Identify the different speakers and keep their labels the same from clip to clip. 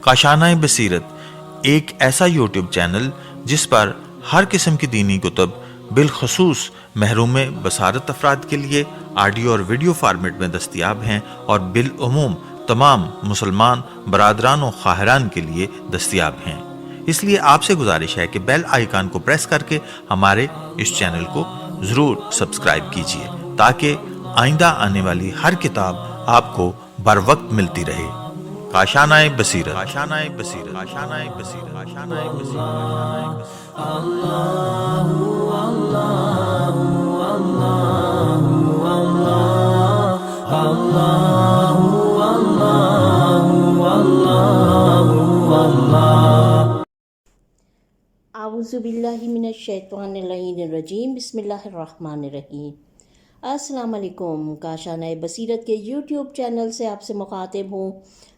Speaker 1: کاشانۂ بصیرت ایک ایسا یوٹیوب چینل جس پر ہر قسم کی دینی کتب بالخصوص محروم بصارت افراد کے لیے آڈیو اور ویڈیو فارمیٹ میں دستیاب ہیں اور بالعموم تمام مسلمان برادران و خواہران کے لیے دستیاب ہیں۔ اس لیے آپ سے گزارش ہے کہ بیل آئیکن کو پریس کر کے ہمارے اس چینل کو ضرور سبسکرائب کیجیے تاکہ آئندہ آنے والی ہر کتاب آپ کو بر وقت ملتی رہے۔ کاشانۂ بصیرت، کاشانۂ بصیرت، کاشانۂ بصیرت، کاشانۂ بصیرت۔
Speaker 2: اعوذ باللہ من الشیطان اللعین الرجیم، بسم اللہ الرحمن الرحیم۔ السلام علیکم، کاشانۂ بصیرت کے یوٹیوب چینل سے آپ سے مخاطب ہوں۔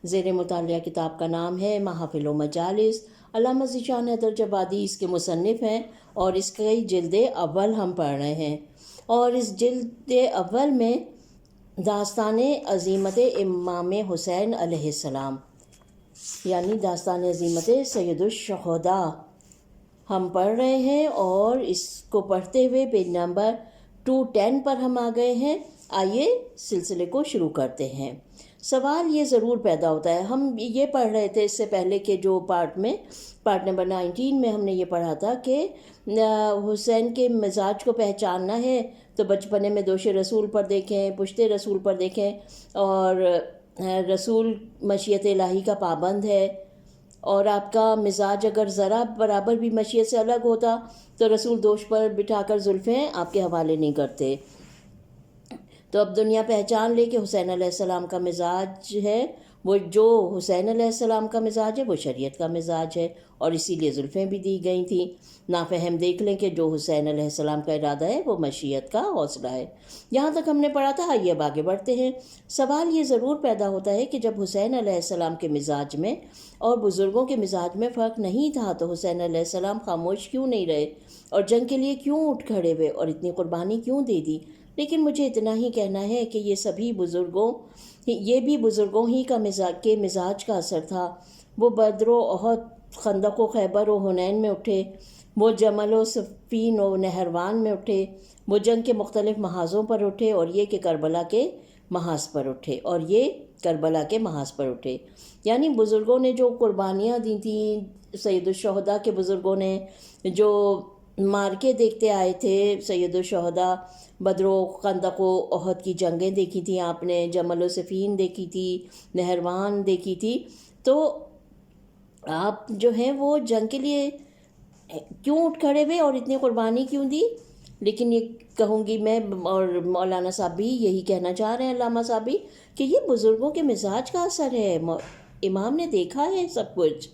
Speaker 2: زیر مطالعہ کتاب کا نام ہے محافل و مجالس، علامہ ذیشان حیدر جوادی اس کے مصنف ہیں اور اس کی جلد اول ہم پڑھ رہے ہیں، اور اس جلد اول میں داستان عظیمت امام حسین علیہ السلام یعنی داستان عظیمت سید الشہداء ہم پڑھ رہے ہیں، اور اس کو پڑھتے ہوئے پیج نمبر 210 پر ہم آ گئے ہیں۔ آئیے سلسلے کو شروع کرتے ہیں۔ سوال یہ ضرور پیدا ہوتا ہے، ہم یہ پڑھ رہے تھے اس سے پہلے کہ جو پارٹ نمبر 19 میں ہم نے یہ پڑھا تھا کہ حسین کے مزاج کو پہچاننا ہے تو بچپنے میں دوش رسول پر دیکھیں، پشت رسول پر دیکھیں، اور رسول مشیت الہی کا پابند ہے، اور آپ کا مزاج اگر ذرا برابر بھی مشیت سے الگ ہوتا تو رسول دوش پر بٹھا کر زلفیں آپ کے حوالے نہیں کرتے۔ تو اب دنیا پہچان لے کہ حسین علیہ السلام کا مزاج ہے وہ، جو حسین علیہ السلام کا مزاج ہے وہ شریعت کا مزاج ہے، اور اسی لیے زلفیں بھی دی گئی تھیں۔ نافہم دیکھ لیں کہ جو حسین علیہ السلام کا ارادہ ہے وہ مشیت کا حوصلہ ہے۔ یہاں تک ہم نے پڑھا تھا، آئیے اب آگے بڑھتے ہیں۔ سوال یہ ضرور پیدا ہوتا ہے کہ جب حسین علیہ السلام کے مزاج میں اور بزرگوں کے مزاج میں فرق نہیں تھا تو حسین علیہ السلام خاموش کیوں نہیں رہے، اور جنگ کے لیے کیوں اٹھ کھڑے ہوئے اور اتنی قربانی کیوں دے دی؟ لیکن مجھے اتنا ہی کہنا ہے کہ یہ بھی بزرگوں ہی کے مزاج کا اثر تھا۔ وہ بدر و احد، خندق و خیبر و حنین میں اٹھے، وہ جمل و صفین و نہروان میں اٹھے، وہ جنگ کے مختلف محاذوں پر اٹھے، اور یہ کہ کربلا کے محاذ پر اٹھے، یعنی بزرگوں نے جو قربانیاں دی تھیں، سید الشہداء کے بزرگوں نے جو مارکے دیکھتے آئے تھے، سید الشہداء بدر و خندق و احد کی جنگیں دیکھی تھیں آپ نے، جمل و صفین دیکھی تھی، نہروان دیکھی تھی، تو آپ جو ہیں وہ جنگ کے لیے کیوں اٹھ کھڑے ہوئے اور اتنی قربانی کیوں دی؟ لیکن یہ کہوں گی میں، اور مولانا صاحب بھی یہی کہنا چاہ رہے ہیں، علامہ صاحب بھی، کہ یہ بزرگوں کے مزاج کا اثر ہے۔ امام نے دیکھا ہے سب کچھ،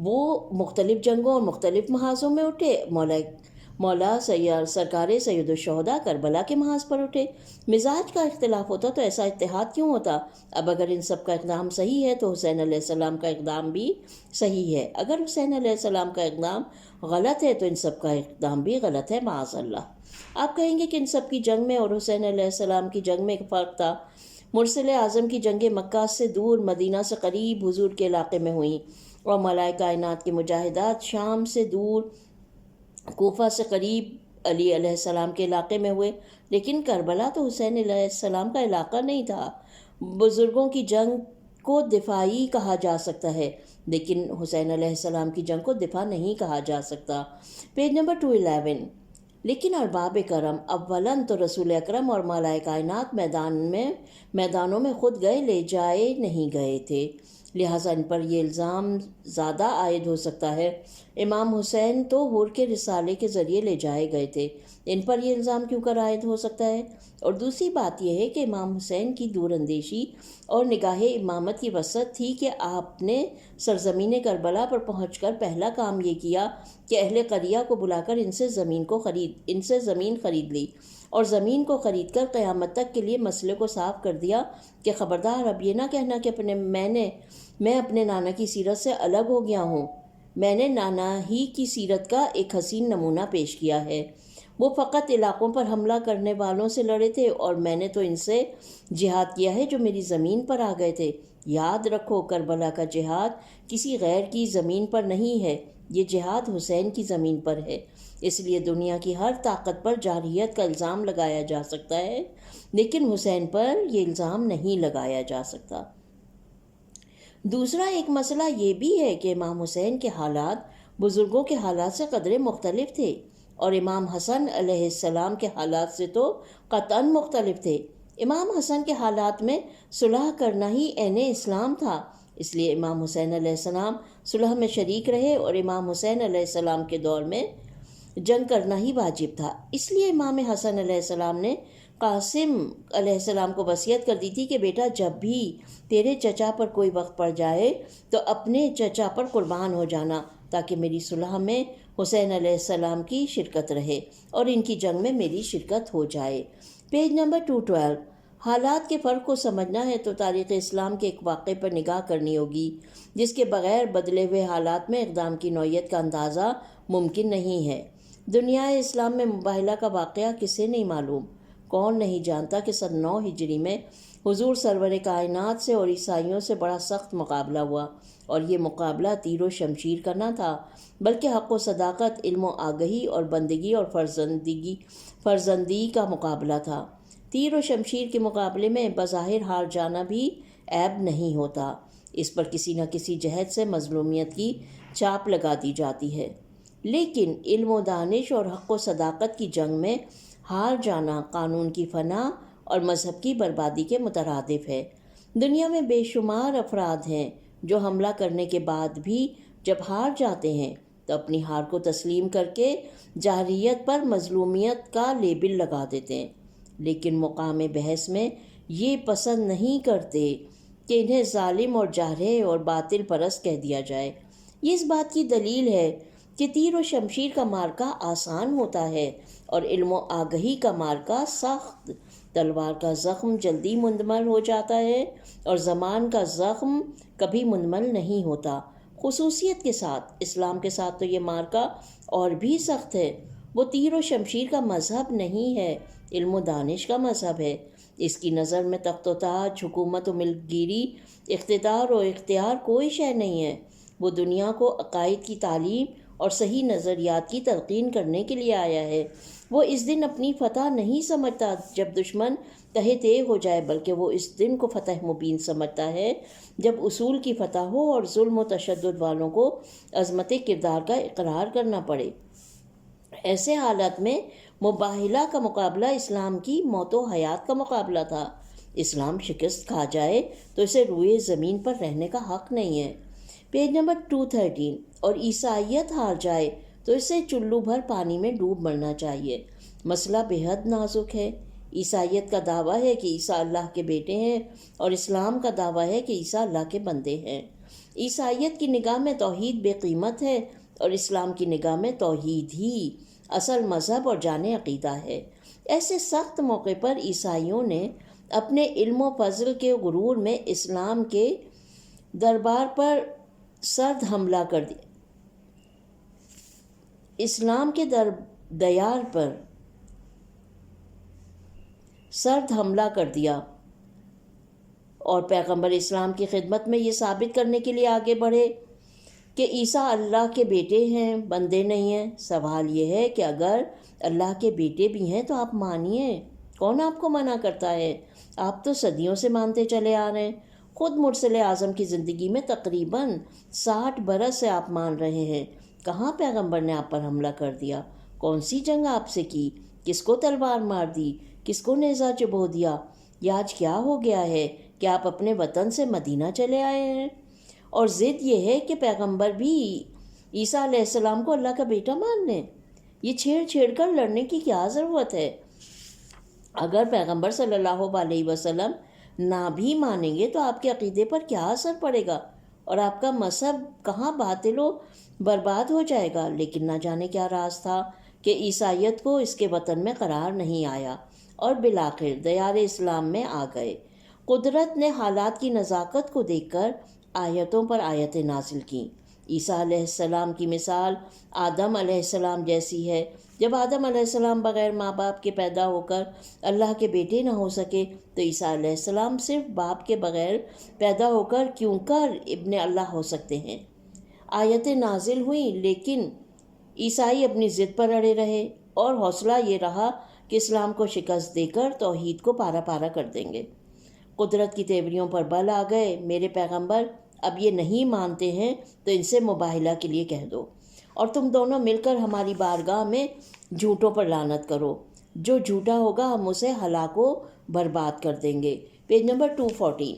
Speaker 2: وہ مختلف جنگوں اور مختلف محاذوں میں اٹھے۔ مولا سرکار سید الشہداء کربلا کے محاذ پر اٹھے۔ مزاج کا اختلاف ہوتا تو ایسا اتحاد کیوں ہوتا؟ اب اگر ان سب کا اقدام صحیح ہے تو حسین علیہ السلام کا اقدام بھی صحیح ہے، اگر حسین علیہ السلام کا اقدام غلط ہے تو ان سب کا اقدام بھی غلط ہے، معاذ اللہ۔ آپ کہیں گے کہ ان سب کی جنگ میں اور حسین علیہ السلام کی جنگ میں ایک فرق تھا۔ مرسل اعظم کی جنگیں مکہ سے دور، مدینہ سے قریب حضور کے علاقے میں ہوئیں، اور مولا کائنات کی مجاہدات شام سے دور، کوفہ سے قریب علی علیہ السلام کے علاقے میں ہوئے، لیکن کربلا تو حسین علیہ السلام کا علاقہ نہیں تھا۔ بزرگوں کی جنگ کو دفاعی کہا جا سکتا ہے، لیکن حسین علیہ السلام کی جنگ کو دفاع نہیں کہا جا سکتا۔ Page number 211۔ لیکن ارباب کرم اولاً تو رسول اکرم اور مولا کائنات میدانوں میں خود گئے لے جائے نہیں گئے تھے، لہٰذا ان پر یہ الزام زیادہ عائد ہو سکتا ہے۔ امام حسین تو حور کے رسالے کے ذریعے لے جائے گئے تھے، ان پر یہ الزام کیوں کر عائد ہو سکتا ہے؟ اور دوسری بات یہ ہے کہ امام حسین کی دور اندیشی اور نگاہ امامت کی وسعت تھی کہ آپ نے سرزمین کربلا پر پہنچ کر پہلا کام یہ کیا کہ اہل قریہ کو بلا کر ان سے زمین خرید لی، اور زمین کو خرید کر قیامت تک کے لیے مسئلے کو صاف کر دیا کہ خبردار اب یہ نہ کہنا کہ میں اپنے نانا کی سیرت سے الگ ہو گیا ہوں، میں نے نانا ہی کی سیرت کا ایک حسین نمونہ پیش کیا ہے۔ وہ فقط علاقوں پر حملہ کرنے والوں سے لڑے تھے اور میں نے تو ان سے جہاد کیا ہے جو میری زمین پر آ گئے تھے۔ یاد رکھو کربلا کا جہاد کسی غیر کی زمین پر نہیں ہے، یہ جہاد حسین کی زمین پر ہے۔ اس لیے دنیا کی ہر طاقت پر جارحیت کا الزام لگایا جا سکتا ہے، لیکن حسین پر یہ الزام نہیں لگایا جا سکتا۔ دوسرا ایک مسئلہ یہ بھی ہے کہ امام حسین کے حالات بزرگوں کے حالات سے قدرے مختلف تھے، اور امام حسن علیہ السلام کے حالات سے تو قطعاً مختلف تھے۔ امام حسن کے حالات میں صلح کرنا ہی عین اسلام تھا، اس لیے امام حسین علیہ السلام صلح میں شریک رہے، اور امام حسین علیہ السلام کے دور میں جنگ کرنا ہی واجب تھا۔ اس لیے امام حسن علیہ السلام نے قاسم علیہ السلام کو وصیت کر دی تھی کہ بیٹا جب بھی تیرے چچا پر کوئی وقت پڑ جائے تو اپنے چچا پر قربان ہو جانا، تاکہ میری صلح میں حسین علیہ السلام کی شرکت رہے اور ان کی جنگ میں میری شرکت ہو جائے۔ Page number 212۔ حالات کے فرق کو سمجھنا ہے تو تاریخ اسلام کے ایک واقعے پر نگاہ کرنی ہوگی، جس کے بغیر بدلے ہوئے حالات میں اقدام کی نوعیت کا اندازہ ممکن نہیں ہے۔ دنیا اسلام میں مباہلہ کا واقعہ کسے نہیں معلوم؟ کون نہیں جانتا کہ سن 9 ہجری میں حضور سرور کائنات سے اور عیسائیوں سے بڑا سخت مقابلہ ہوا، اور یہ مقابلہ تیر و شمشیر کا نہ تھا، بلکہ حق و صداقت، علم و آگہی اور بندگی اور فرزندی کا مقابلہ تھا۔ تیر و شمشیر کے مقابلے میں بظاہر ہار جانا بھی عیب نہیں ہوتا، اس پر کسی نہ کسی جہت سے مظلومیت کی چھاپ لگا دی جاتی ہے، لیکن علم و دانش اور حق و صداقت کی جنگ میں ہار جانا قانون کی فنا اور مذہب کی بربادی کے مترادف ہے۔ دنیا میں بے شمار افراد ہیں جو حملہ کرنے کے بعد بھی جب ہار جاتے ہیں تو اپنی ہار کو تسلیم کر کے جارحیت پر مظلومیت کا لیبل لگا دیتے ہیں، لیکن مقام بحث میں یہ پسند نہیں کرتے کہ انہیں ظالم اور جارح اور باطل پرست کہہ دیا جائے۔ یہ اس بات کی دلیل ہے کہ تیر و شمشیر کا مارکا آسان ہوتا ہے اور علم و آگہی کا مارکا سخت۔ تلوار کا زخم جلدی مندمل ہو جاتا ہے اور زمان کا زخم کبھی مندمل نہیں ہوتا۔ خصوصیت کے ساتھ اسلام کے ساتھ تو یہ مارکا اور بھی سخت ہے۔ وہ تیر و شمشیر کا مذہب نہیں ہے، علم و دانش کا مذہب ہے۔ اس کی نظر میں تخت و تاج، حکومت و ملک گیری، اقتدار و اختیار کوئی شے نہیں ہے۔ وہ دنیا کو عقائد کی تعلیم اور صحیح نظریات کی تلقین کرنے کے لیے آیا ہے۔ وہ اس دن اپنی فتح نہیں سمجھتا جب دشمن تہہ تیغ ہو جائے، بلکہ وہ اس دن کو فتح مبین سمجھتا ہے جب اصول کی فتح ہو اور ظلم و تشدد والوں کو عظمت کردار کا اقرار کرنا پڑے۔ ایسے حالات میں مباہلہ کا مقابلہ اسلام کی موت و حیات کا مقابلہ تھا۔ اسلام شکست کھا جائے تو اسے روئے زمین پر رہنے کا حق نہیں ہے۔ Page number 213۔ اور عیسائیت ہار جائے تو اسے چلو بھر پانی میں ڈوب مرنا چاہیے۔ مسئلہ بے حد نازک ہے۔ عیسائیت کا دعویٰ ہے کہ عیسیٰ اللہ کے بیٹے ہیں، اور اسلام کا دعویٰ ہے کہ عیسیٰ اللہ کے بندے ہیں۔ عیسائیت کی نگاہ میں توحید بے قیمت ہے، اور اسلام کی نگاہ میں توحید ہی اصل مذہب اور جان عقیدہ ہے۔ ایسے سخت موقع پر عیسائیوں نے اپنے علم و فضل کے غرور میں اسلام کے دربار پر سرد حملہ کر دیا۔ اسلام کے دیار پر سرد حملہ کر دیا اور پیغمبر اسلام کی خدمت میں یہ ثابت کرنے کے لیے آگے بڑھے کہ عیسیٰ اللہ کے بیٹے ہیں، بندے نہیں ہیں۔ سوال یہ ہے کہ اگر اللہ کے بیٹے بھی ہیں تو آپ مانیے، کون آپ کو منع کرتا ہے؟ آپ تو صدیوں سے مانتے چلے آ رہے ہیں۔ خود مرسل اعظم کی زندگی میں تقریباً 60 برس سے آپ مان رہے ہیں۔ کہاں پیغمبر نے آپ پر حملہ کر دیا؟ کون سی جنگ آپ سے کی؟ کس کو تلوار مار دی؟ کس کو نیزہ چبو دیا؟ یہ آج کیا ہو گیا ہے کہ آپ اپنے وطن سے مدینہ چلے آئے ہیں اور ضد یہ ہے کہ پیغمبر بھی عیسیٰ علیہ السلام کو اللہ کا بیٹا مان لیں؟ یہ چھیڑ کر لڑنے کی کیا ضرورت ہے؟ اگر پیغمبر صلی اللہ علیہ وسلم نہ بھی مانیں گے تو آپ کے عقیدے پر کیا اثر پڑے گا اور آپ کا مذہب کہاں باطل و برباد ہو جائے گا؟ لیکن نہ جانے کیا راز تھا کہ عیسائیت کو اس کے وطن میں قرار نہیں آیا اور بالآخر دیار اسلام میں آ گئے۔ قدرت نے حالات کی نزاکت کو دیکھ کر آیتوں پر آیتیں نازل کیں۔ عیسیٰ علیہ السلام کی مثال آدم علیہ السلام جیسی ہے، جب آدم علیہ السلام بغیر ماں باپ کے پیدا ہو کر اللہ کے بیٹے نہ ہو سکے تو عیسیٰ علیہ السلام صرف باپ کے بغیر پیدا ہو کر کیوں کر ابن اللہ ہو سکتے ہیں؟ آیتیں نازل ہوئیں لیکن عیسائی اپنی ضد پر اڑے رہے اور حوصلہ یہ رہا کہ اسلام کو شکست دے کر توحید کو پارا پارا کر دیں گے۔ قدرت کی تیوریوں پر بل آ گئے، میرے پیغمبر اب یہ نہیں مانتے ہیں تو ان سے مباہلہ کے لیے کہہ دو، اور تم دونوں مل کر ہماری بارگاہ میں جھوٹوں پر لعنت کرو، جو جھوٹا ہوگا ہم اسے ہلاک و برباد کر دیں گے۔ Page number 214۔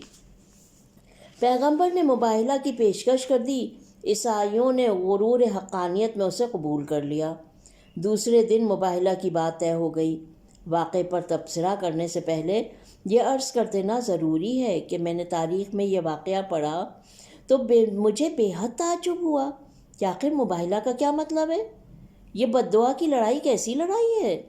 Speaker 2: پیغمبر نے مباہلہ کی پیشکش کر دی، عیسائیوں نے غرور حقانیت میں اسے قبول کر لیا۔ دوسرے دن مباہلہ کی بات طے ہو گئی۔ واقعے پر تبصرہ کرنے سے پہلے یہ عرض کر دینا ضروری ہے کہ میں نے تاریخ میں یہ واقعہ پڑھا تو مجھے بے حد تعجب ہوا کہ آخر مباہلہ کا کیا مطلب ہے؟ یہ بد دعا کی لڑائی کیسی لڑائی ہے؟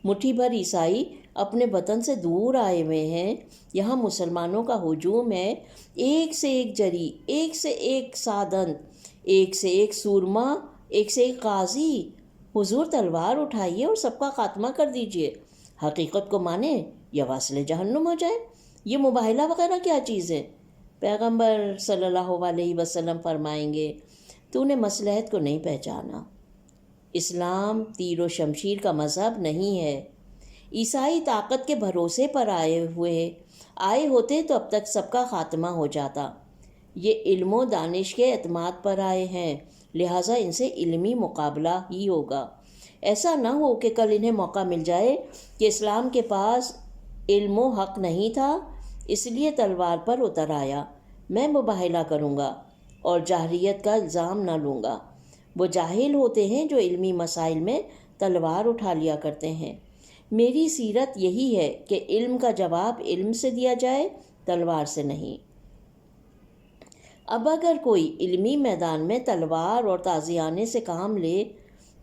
Speaker 2: مٹھی بھر عیسائی اپنے وطن سے دور آئے ہوئے ہیں، یہاں مسلمانوں کا ہجوم ہے، ایک سے ایک جری، ایک سے ایک سادن، ایک سے ایک سورما، ایک سے ایک غازی۔ حضور تلوار اٹھائیے اور سب کا خاتمہ کر دیجئے، حقیقت کو مانیں یا واصل جہنم ہو جائے۔ یہ مباہلہ وغیرہ کیا چیز ہے؟ پیغمبر صلی اللہ علیہ وسلم فرمائیں گے، تو نے مصلحت کو نہیں پہچانا۔ اسلام تیر و شمشیر کا مذہب نہیں ہے۔ عیسائی طاقت کے بھروسے پر آئے ہوتے تو اب تک سب کا خاتمہ ہو جاتا۔ یہ علم و دانش کے اعتماد پر آئے ہیں، لہٰذا ان سے علمی مقابلہ ہی ہوگا۔ ایسا نہ ہو کہ کل انہیں موقع مل جائے کہ اسلام کے پاس علم و حق نہیں تھا، اس لیے تلوار پر اتر آیا۔ میں مباہلہ کروں گا اور جاہلیت کا الزام نہ لوں گا۔ وہ جاہل ہوتے ہیں جو علمی مسائل میں تلوار اٹھا لیا کرتے ہیں۔ میری سیرت یہی ہے کہ علم کا جواب علم سے دیا جائے، تلوار سے نہیں۔ اب اگر کوئی علمی میدان میں تلوار اور تازیانے سے کام لے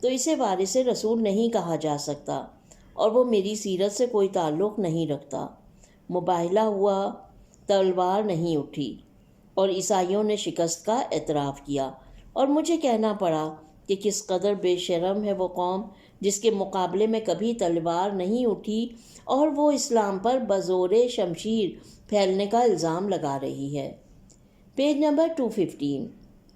Speaker 2: تو اسے وارث رسول نہیں کہا جا سکتا، اور وہ میری سیرت سے کوئی تعلق نہیں رکھتا۔ مباہلہ ہوا، تلوار نہیں اٹھی، اور عیسائیوں نے شکست کا اعتراف کیا، اور مجھے کہنا پڑا کہ کس قدر بے شرم ہے وہ قوم جس کے مقابلے میں کبھی تلوار نہیں اٹھی اور وہ اسلام پر بزور شمشیر پھیلنے کا الزام لگا رہی ہے۔ Page number 215۔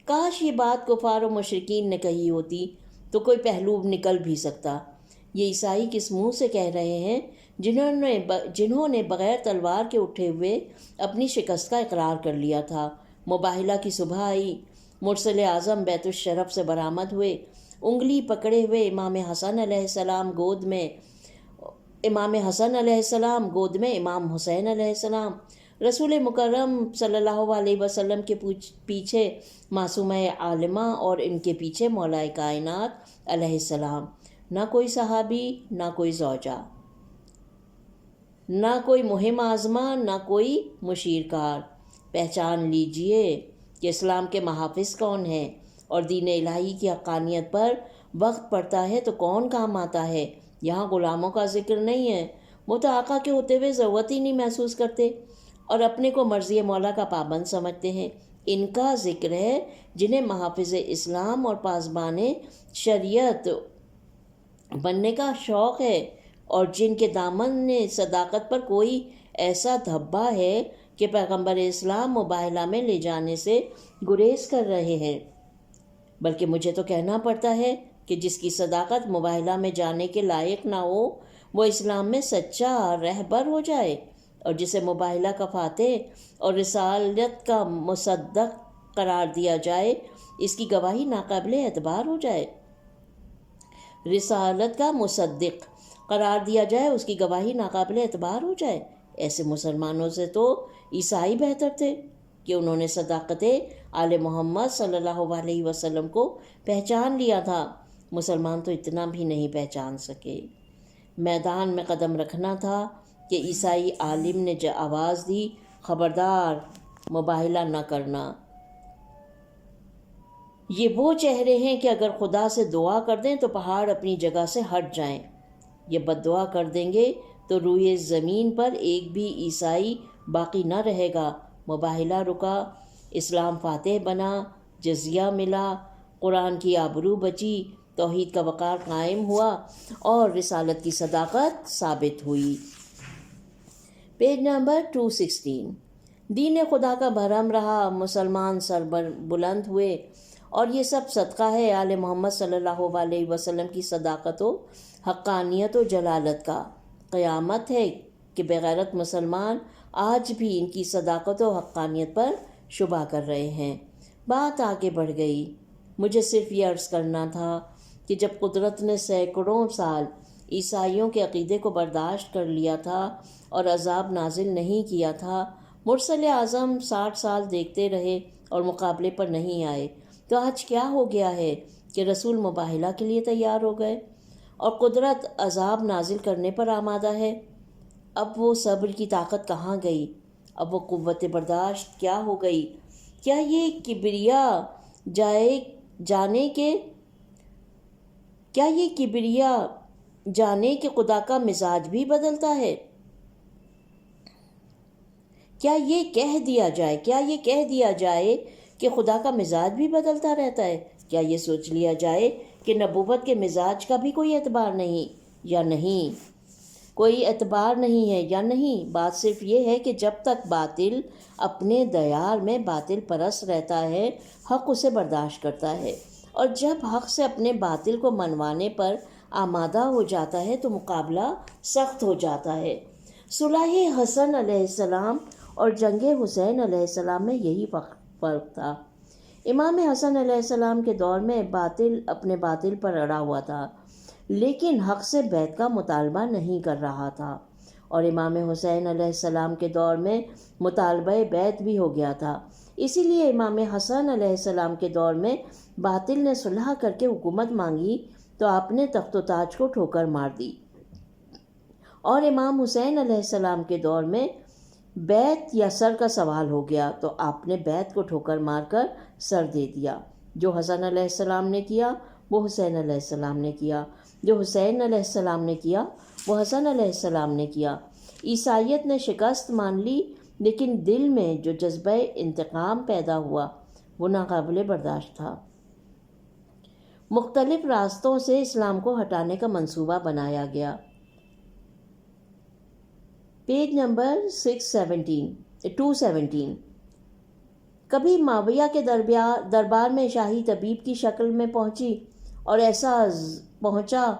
Speaker 2: کاش یہ بات کفار و مشرکین نے کہی ہوتی تو کوئی پہلو نکل بھی سکتا۔ یہ عیسائی کس منہ سے کہہ رہے ہیں جنہوں نے بغیر تلوار کے اٹھے ہوئے اپنی شکست کا اقرار کر لیا تھا۔ مباہلہ کی صبح آئی، مرسل اعظم بیت الشرف سے برآمد ہوئے، انگلی پکڑے ہوئے امام حسن علیہ السلام گود میں امام حسین علیہ السلام، رسول مکرم صلی اللہ علیہ وسلم کے پیچھے معصومہ عالمہ اور ان کے پیچھے مولا کائنات علیہ السلام۔ نہ کوئی صحابی، نہ کوئی زوجہ، نہ کوئی مہم آزما، نہ کوئی مشیر کار۔ پہچان لیجئے کہ اسلام کے محافظ کون ہیں، اور دین الہی کی حقانیت پر وقت پڑتا ہے تو کون کام آتا ہے۔ یہاں غلاموں کا ذکر نہیں ہے، وہ تو آقا کے ہوتے ہوئے ضرورت ہی نہیں محسوس کرتے اور اپنے کو مرضی مولا کا پابند سمجھتے ہیں۔ ان کا ذکر ہے جنہیں محافظ اسلام اور پاسبان شریعت بننے کا شوق ہے، اور جن کے دامن نے صداقت پر کوئی ایسا دھبا ہے کہ پیغمبر اسلام مباہلہ میں لے جانے سے گریز کر رہے ہیں۔ بلکہ مجھے تو کہنا پڑتا ہے کہ جس کی صداقت مباہلہ میں جانے کے لائق نہ ہو وہ اسلام میں سچا رہبر ہو جائے، اور جسے مباہلہ کا فاتح اور رسالت کا مصدق قرار دیا جائے اس کی گواہی ناقابل اعتبار ہو جائے۔ رسالت کا مصدق قرار دیا جائے، اس کی گواہی ناقابل اعتبار ہو جائے۔ ایسے مسلمانوں سے تو عیسائی بہتر تھے کہ انہوں نے صداقت آل محمد صلی اللہ علیہ وسلم کو پہچان لیا تھا۔ مسلمان تو اتنا بھی نہیں پہچان سکے۔ میدان میں قدم رکھنا تھا کہ عیسائی عالم نے آواز دی، خبردار، مباہلہ نہ کرنا۔ یہ وہ چہرے ہیں کہ اگر خدا سے دعا کر دیں تو پہاڑ اپنی جگہ سے ہٹ جائیں۔ یہ بد دعا کر دیں گے تو روئے زمین پر ایک بھی عیسائی باقی نہ رہے گا۔ مباہلہ رکا، اسلام فاتح بنا، جزیہ ملا، قرآن کی آبرو بچی، توحید کا وقار قائم ہوا اور رسالت کی صداقت ثابت ہوئی۔ Page number 216۔ دین خدا کا بھرم رہا، مسلمان سر بلند ہوئے، اور یہ سب صدقہ ہے آل محمد صلی اللہ علیہ وسلم کی صداقت و حقانیت و جلالت کا۔ قیامت ہے کہ بغیرت مسلمان آج بھی ان کی صداقت و حقانیت پر شبہ کر رہے ہیں۔ بات آگے بڑھ گئی۔ مجھے صرف یہ عرض کرنا تھا کہ جب قدرت نے سینکڑوں سال عیسائیوں کے عقیدے کو برداشت کر لیا تھا اور عذاب نازل نہیں کیا تھا، مرسل اعظم 60 سال دیکھتے رہے اور مقابلے پر نہیں آئے، تو آج کیا ہو گیا ہے کہ رسول مباہلہ کے لیے تیار ہو گئے اور قدرت عذاب نازل کرنے پر آمادہ ہے؟ اب وہ صبر کی طاقت کہاں گئی؟ اب وہ قوت برداشت کیا ہو گئی؟ کیا یہ کبریا جانے کہ خدا کا مزاج بھی بدلتا ہے؟ کیا یہ کہہ دیا جائے کہ خدا کا مزاج بھی بدلتا رہتا ہے؟ کیا یہ سوچ لیا جائے کہ نبوت کے مزاج کا بھی کوئی اعتبار نہیں یا نہیں؟ کوئی اعتبار نہیں ہے یا نہیں؟ بات صرف یہ ہے کہ جب تک باطل اپنے دیار میں باطل پرست رہتا ہے، حق اسے برداشت کرتا ہے، اور جب حق سے اپنے باطل کو منوانے پر آمادہ ہو جاتا ہے تو مقابلہ سخت ہو جاتا ہے۔ صلح حسن علیہ السلام اور جنگ حسین علیہ السلام میں یہی فرق تھا۔ امام حسن علیہ السلام کے دور میں باطل اپنے باطل پر اڑا ہوا تھا، لیکن حق سے بیعت کا مطالبہ نہیں کر رہا تھا، اور امام حسین علیہ السلام کے دور میں مطالبہ بیعت بھی ہو گیا تھا۔ اسی لیے امام حسن علیہ السلام کے دور میں باطل نے صلح کر کے حکومت مانگی تو آپ نے تخت و تاج کو ٹھوکر مار دی، اور امام حسین علیہ السلام کے دور میں بیعت یا سر کا سوال ہو گیا تو آپ نے بیعت کو ٹھوکر مار کر سر دے دیا۔ جو حسن علیہ السلام نے کیا وہ حسین علیہ السلام نے کیا، جو حسین علیہ السلام نے کیا وہ حسن علیہ السلام نے کیا۔ عیسائیت نے شکست مان لی، لیکن دل میں جو جذبہ انتقام پیدا ہوا وہ ناقابل برداشت تھا۔ مختلف راستوں سے اسلام کو ہٹانے کا منصوبہ بنایا گیا۔ Page number 217۔ کبھی معاویہ کے دربار میں شاہی طبیب کی شکل میں پہنچی اور ایسا پہنچا،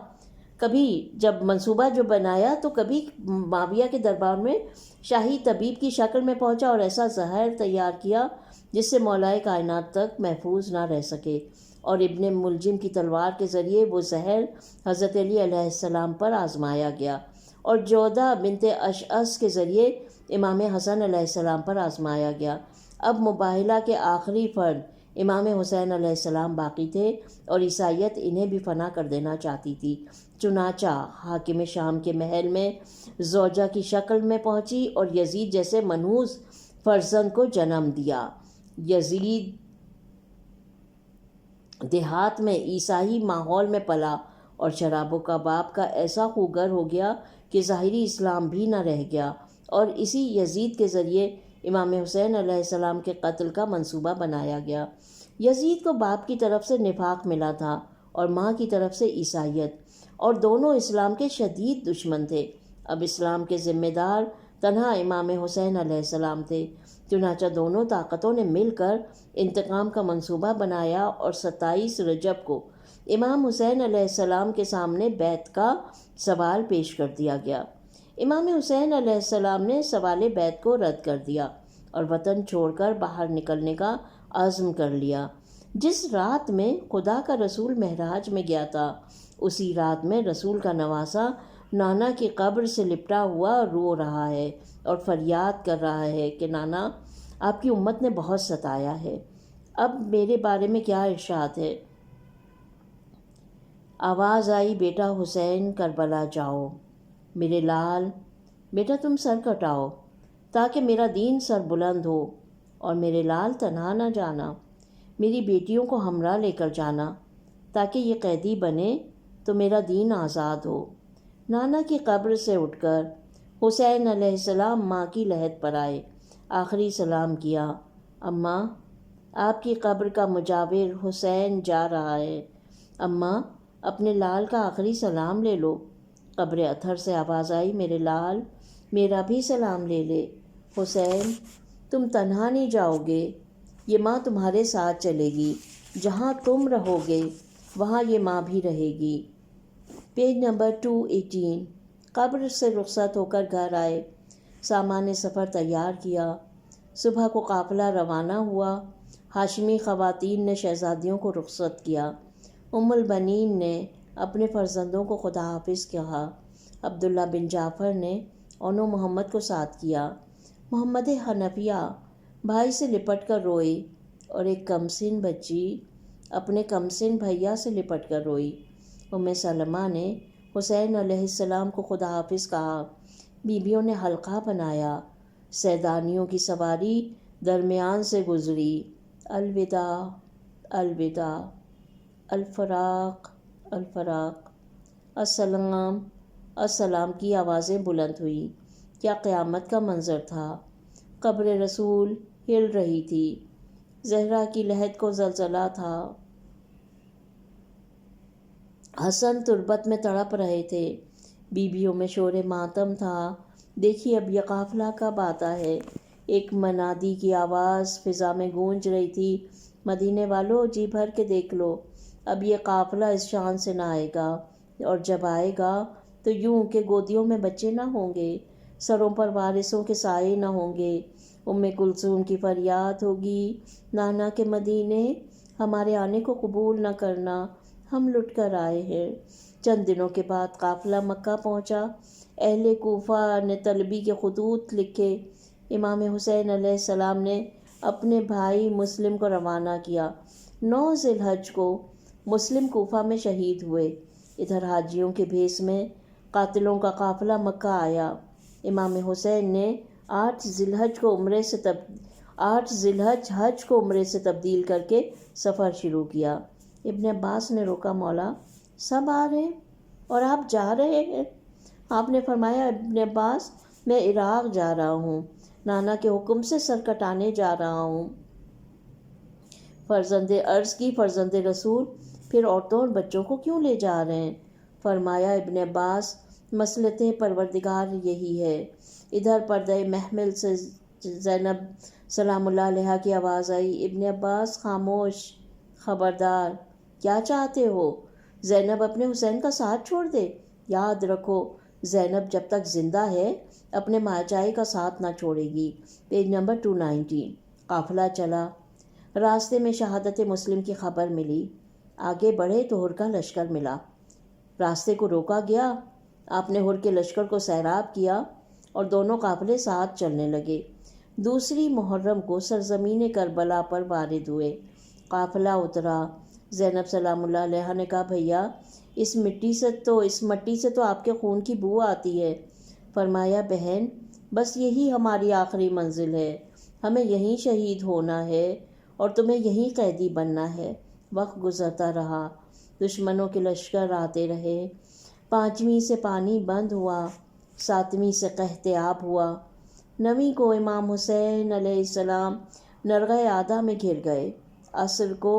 Speaker 2: کبھی جب منصوبہ جو بنایا تو کبھی معاویہ کے دربار میں شاہی طبیب کی شکل میں پہنچا اور ایسا زہر تیار کیا جس سے مولائے کائنات تک محفوظ نہ رہ سکے، اور ابن ملجم کی تلوار کے ذریعے وہ زہر حضرت علی علیہ السلام پر آزمایا گیا، اور جودہ بنت اشعث کے ذریعے امام حسن علیہ السلام پر آزمایا گیا۔ اب مباہلہ کے آخری فرد امام حسین علیہ السلام باقی تھے، اور عیسائیت انہیں بھی فنا کر دینا چاہتی تھی۔ چنانچہ حاکم شام کے محل میں زوجہ کی شکل میں پہنچی اور یزید جیسے منحوس فرزند کو جنم دیا۔ یزید دیہات میں عیسائی ماحول میں پلا اور شراب و کباب کا ایسا خوگر ہو گیا کہ ظاہری اسلام بھی نہ رہ گیا، اور اسی یزید کے ذریعے امام حسین علیہ السلام کے قتل کا منصوبہ بنایا گیا۔ یزید کو باپ کی طرف سے نفاق ملا تھا اور ماں کی طرف سے عیسائیت، اور دونوں اسلام کے شدید دشمن تھے۔ اب اسلام کے ذمہ دار تنہا امام حسین علیہ السلام تھے، چنانچہ دونوں طاقتوں نے مل کر انتقام کا منصوبہ بنایا، اور 27 رجب کو امام حسین علیہ السلام کے سامنے بیعت کا سوال پیش کر دیا گیا۔ امام حسین علیہ السلام نے سوال بیعت کو رد کر دیا اور وطن چھوڑ کر باہر نکلنے کا عزم کر لیا۔ جس رات میں خدا کا رسول معراج میں گیا تھا، اسی رات میں رسول کا نواسا نانا کی قبر سے لپٹا ہوا رو رہا ہے اور فریاد کر رہا ہے کہ نانا، آپ کی امت نے بہت ستایا ہے، اب میرے بارے میں کیا ارشاد ہے؟ آواز آئی، بیٹا حسین کربلا جاؤ، میرے لال بیٹا تم سر کٹاؤ تاکہ میرا دین سر بلند ہو، اور میرے لال تنہا نہ جانا، میری بیٹیوں کو ہمراہ لے کر جانا تاکہ یہ قیدی بنے تو میرا دین آزاد ہو۔ نانا کی قبر سے اٹھ کر حسین علیہ السلام ماں کی لحد پر آئے، آخری سلام کیا، اماں آپ کی قبر کا مجاور حسین جا رہا ہے، اماں اپنے لال کا آخری سلام لے لو۔ قبر اطہر سے آواز آئی، میرے لال میرا بھی سلام لے لے۔ حسین تم تنہا نہیں جاؤ گے، یہ ماں تمہارے ساتھ چلے گی، جہاں تم رہو گے وہاں یہ ماں بھی رہے گی۔ Page number 218۔ قبر سے رخصت ہو کر گھر آئے، سامان سفر تیار کیا۔ صبح کو قافلہ روانہ ہوا۔ ہاشمی خواتین نے شہزادیوں کو رخصت کیا۔ ام البنین نے اپنے فرزندوں کو خدا حافظ کہا۔ عبداللہ بن جعفر نے انو محمد کو ساتھ کیا۔ محمد حنفیہ بھائی سے لپٹ کر روئے اور ایک کمسن بچی اپنے کمسن بھیا سے لپٹ کر روئی۔ ام سلمہ نے حسین علیہ السلام کو خدا حافظ کہا۔ بیویوں نے حلقہ بنایا۔ سیدانیوں کی سواری درمیان سے گزری۔ الوداع الوداع، الفراق الفراق، السلام السلام کی آوازیں بلند ہوئیں۔ کیا قیامت کا منظر تھا! قبر رسول ہل رہی تھی۔ زہرا کی لحد کو زلزلہ تھا۔ حسن تربت میں تڑپ رہے تھے۔ بیویوں میں شور ماتم تھا۔ دیکھیے اب یہ قافلہ کب آتا ہے! ایک منادی کی آواز فضا میں گونج رہی تھی، مدینے والو جی بھر کے دیکھ لو، اب یہ قافلہ اس شان سے نہ آئے گا، اور جب آئے گا تو یوں کہ گودیوں میں بچے نہ ہوں گے، سروں پر وارثوں کے سائے نہ ہوں گے۔ ام کلثوم کی فریاد ہوگی، نانا کے مدینے ہمارے آنے کو قبول نہ کرنا، ہم لٹ کر آئے ہیں۔ چند دنوں کے بعد قافلہ مکہ پہنچا۔ اہل کوفہ نے طلبی کے خطوط لکھے۔ امام حسین علیہ السلام نے اپنے بھائی مسلم کو روانہ کیا۔ 9 ذی الحج کو مسلم کوفہ میں شہید ہوئے۔ ادھر حاجیوں کے بھیس میں قاتلوں کا قافلہ مکہ آیا۔ امام حسین نے 8 ذی الحج حج کو عمرے سے تبدیل کر کے سفر شروع کیا۔ ابن عباس نے روکا، مولا سب آ رہے ہیں اور آپ جا رہے ہیں؟ آپ نے فرمایا، ابن عباس میں عراق جا رہا ہوں، نانا کے حکم سے سر کٹانے جا رہا ہوں۔ فرزند عرض کی، فرزند رسول پھر عورتوں اور بچوں کو کیوں لے جا رہے ہیں؟ فرمایا ابن عباس، مصلحت پروردگار یہی ہے۔ ادھر پردہ محمل سے زینب سلام اللہ علیہا کی آواز آئی، ابن عباس خاموش، خبردار، کیا چاہتے ہو؟ زینب اپنے حسین کا ساتھ چھوڑ دے؟ یاد رکھو زینب جب تک زندہ ہے اپنے ماجائے کا ساتھ نہ چھوڑے گی۔ Page number 219۔ قافلہ چلا۔ راستے میں شہادت مسلم کی خبر ملی۔ آگے بڑھے تو ہر کا لشکر ملا۔ راستے کو روکا گیا۔ آپ نے ہر کے لشکر کو سیراب کیا اور دونوں قافلے ساتھ چلنے لگے۔ دوسری محرم کو سرزمین کربلا پر وارد ہوئے۔ قافلہ اترا۔ زینب سلام اللہ علیہا نے کہا، بھیا اس مٹی سے تو آپ کے خون کی بو آتی ہے۔ فرمایا، بہن بس یہی ہماری آخری منزل ہے، ہمیں یہیں شہید ہونا ہے اور تمہیں یہیں قیدی بننا ہے۔ وقت گزرتا رہا، دشمنوں کے لشکر آتے رہے۔ 5ویں سے پانی بند ہوا، 7ویں سے قحط آب ہوا، 9ویں کو امام حسین علیہ السلام نرغہ آدھا میں گر گئے۔ عصر کو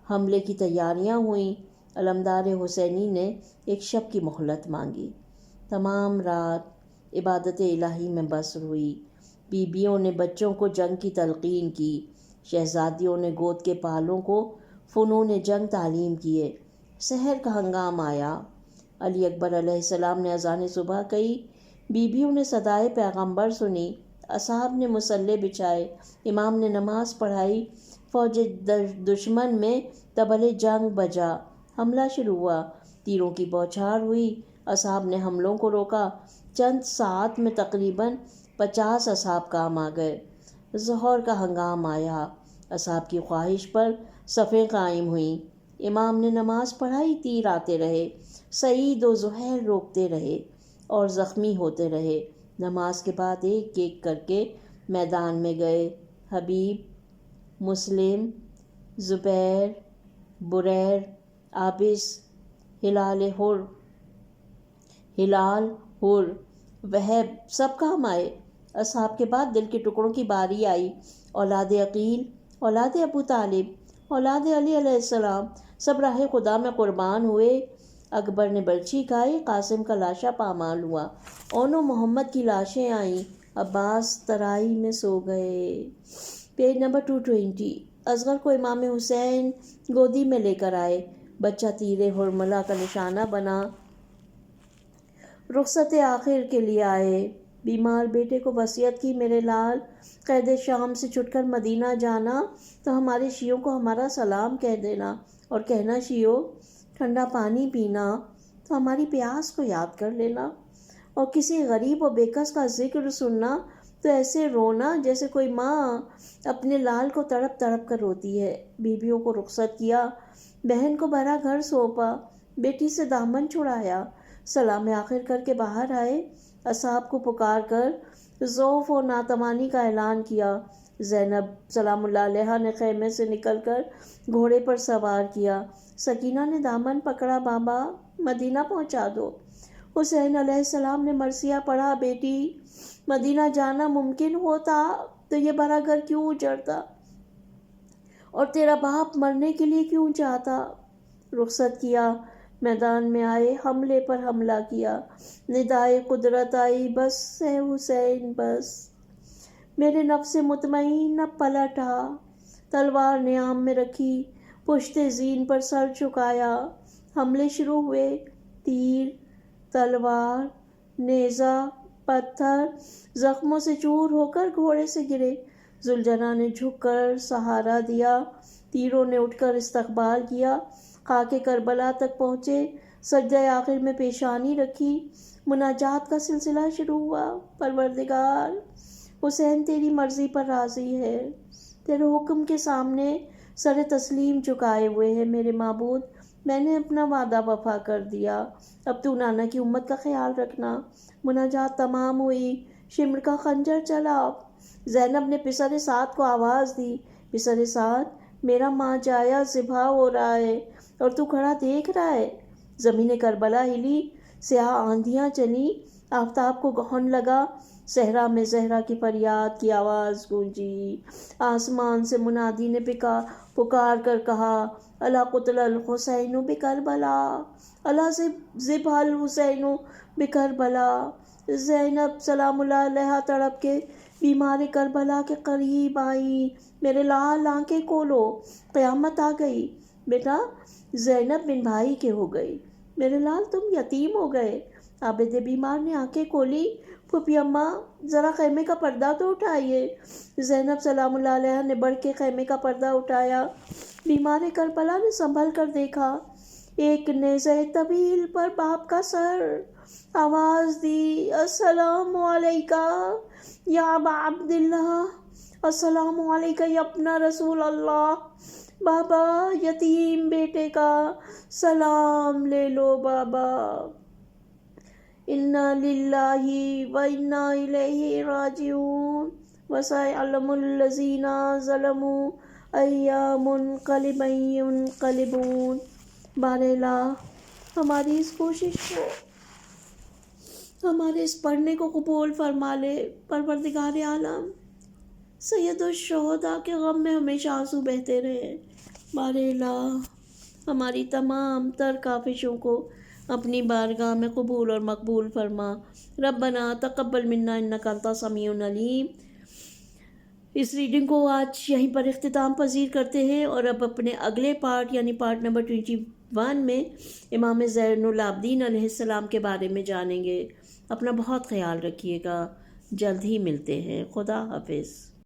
Speaker 2: حملے کی تیاریاں ہوئیں۔ علمدار حسینی نے ایک شب کی مہلت مانگی۔ تمام رات عبادت الہی میں بسر ہوئی۔ بیویوں نے بچوں کو جنگ کی تلقین کی، شہزادیوں نے گود کے پالوں کو فنون جنگ تعلیم کیے۔ سحر کا ہنگام آیا۔ علی اکبر علیہ السلام نے اذان صبح کہی، بیویوں نے صدائے پیغمبر سنی، اصحاب نے مصلے بچھائے، امام نے نماز پڑھائی، فوج دشمن میں طبل جنگ بجا، حملہ شروع ہوا، تیروں کی بوچھار ہوئی، اصحاب نے حملوں کو روکا۔ چند ساعت میں تقریباً 50 اصحاب کام آ گئے۔ ظہر کا ہنگام آیا۔ اصحاب کی خواہش پر صفیں قائم ہوئیں۔ امام نے نماز پڑھائی، تیر آتے رہے، سعید و زہیر روکتے رہے اور زخمی ہوتے رہے۔ نماز کے بعد ایک ایک کر کے میدان میں گئے۔ حبیب، مسلم، زبیر، بریر، عابس، ہلال، حر، وہب سب کام آئے۔ اصحاب کے بعد دل کے ٹکڑوں کی باری آئی۔ اولاد عقیل، اولاد ابو طالب، اولاد علی علیہ السلام سب راہ خدا میں قربان ہوئے۔ اکبر نے برچی کھائی، قاسم کا لاشا پامال ہوا، اون و محمد کی لاشیں آئیں، عباس ترائی میں سو گئے۔ Page number 220۔ اصغر کو امام حسین گودی میں لے کر آئے، بچہ تیر حرملہ کا نشانہ بنا۔ رخصت آخر کے لیے آئے، بیمار بیٹے کو وصیت کی، میرے لال قید شام سے چھٹ کر مدینہ جانا تو ہمارے شیعوں کو ہمارا سلام کہہ دینا، اور کہنا شیعوں ٹھنڈا پانی پینا تو ہماری پیاس کو یاد کر لینا، اور کسی غریب و بےکس کا ذکر سننا تو ایسے رونا جیسے کوئی ماں اپنے لال کو تڑپ تڑپ کر روتی ہے۔ بیویوں کو رخصت کیا، بہن کو بھرا گھر سونپا، بیٹی سے دامن چھڑایا، سلام آخر کر کے باہر آئے، اصحاب کو پکار کر ضعف و ناتوانی کا اعلان کیا۔ زینب سلام اللہ علیہا نے خیمے سے نکل کر گھوڑے پر سوار کیا، سکینہ نے دامن پکڑا، بابا مدینہ پہنچا دو۔ حسین علیہ السلام نے مرثیہ پڑھا، بیٹی مدینہ جانا ممکن ہوتا تو یہ بھرا گھر کیوں اجڑتا، اور تیرا باپ مرنے کے لیے کیوں چاہتا۔ رخصت کیا، میدان میں آئے، حملے پر حملہ کیا، ندائے قدرت آئی، بس ہے حسین بس، میرے نفس مطمئن نہ پلٹا، تلوار نیام میں رکھی، پشت زین پر سر جھکایا، حملے شروع ہوئے، تیر، تلوار، نیزہ، پتھر زخموں سے چور ہو کر گھوڑے سے گرے، ذوالجناح نے جھک کر سہارا دیا، تیروں نے اٹھ کر استقبال کیا، خاک کربلا تک پہنچے، سجدہ آخر میں پیشانی رکھی، مناجات کا سلسلہ شروع ہوا۔ پروردگار، حسین تیری مرضی پر راضی ہے، تیرے حکم کے سامنے سر تسلیم جھکائے ہوئے ہے، میرے معبود میں نے اپنا وعدہ وفا کر دیا، اب تو نانا کی امت کا خیال رکھنا۔ مناجات تمام ہوئی، شمر کا خنجر چلا، زینب نے پسر سعد کو آواز دی، پسر سعد میرا ماں جایا ذبح ہو رہا ہے اور تو کھڑا دیکھ رہا ہے۔ زمین کربلا ہلی، سیاہ آندھیاں چلی، آفتاب کو گہن لگا، صحرا میں زہرا کی فریاد کی آواز گونجی، آسمان سے منادی نے پکار کر کہا، الا قتل الحسین بکربلا، الا ذبح الحسین بکربلا۔ زینب سلام اللہ علیہا تڑپ کے بیمار کربلا کے قریب آئی، میرے لال آنکھیں کھولو، قیامت آ گئی، بیٹا زینب بن بھائی کے ہو گئی، میرے لال تم یتیم ہو گئے۔ عابد بیمار نے آنکھیں کھولی، پھوپھی اماں ذرا خیمے کا پردہ تو اٹھائیے۔ زینب سلام اللہ علیہا نے بڑھ کے خیمے کا پردہ اٹھایا، بیمار کربلا نے سنبھل کر دیکھا، ایک نیزہ طویل پر باپ کا سر، آواز دی، السلام علیکہ یا ابا عبداللہ، السلام علیکہ یا ابن رسول اللہ، بابا یتیم بیٹے کا سلام لے لو بابا، انا للہ و انا الیہ راجعون، وسيعلم الذین ظلموا أي منقلب ينقلبون۔ بار الہ ہماری اس کوشش کو، ہمارے اس پڑھنے کو قبول فرما لے۔ پروردگار عالم، سید الشہداء کے غم میں ہمیشہ آنسو بہتے رہے۔ بار الہ ہماری تمام تر کاوشوں کو اپنی بارگاہ میں قبول اور مقبول فرما۔ ربنا تقبل منا انک انت السمیع العلیم۔ اس ریڈنگ کو آج یہیں پر اختتام پذیر کرتے ہیں، اور اب اپنے اگلے پارٹ یعنی پارٹ نمبر 21 میں امام زین العابدین علیہ السلام کے بارے میں جانیں گے۔ اپنا بہت خیال رکھیے گا، جلد ہی ملتے ہیں، خدا حافظ۔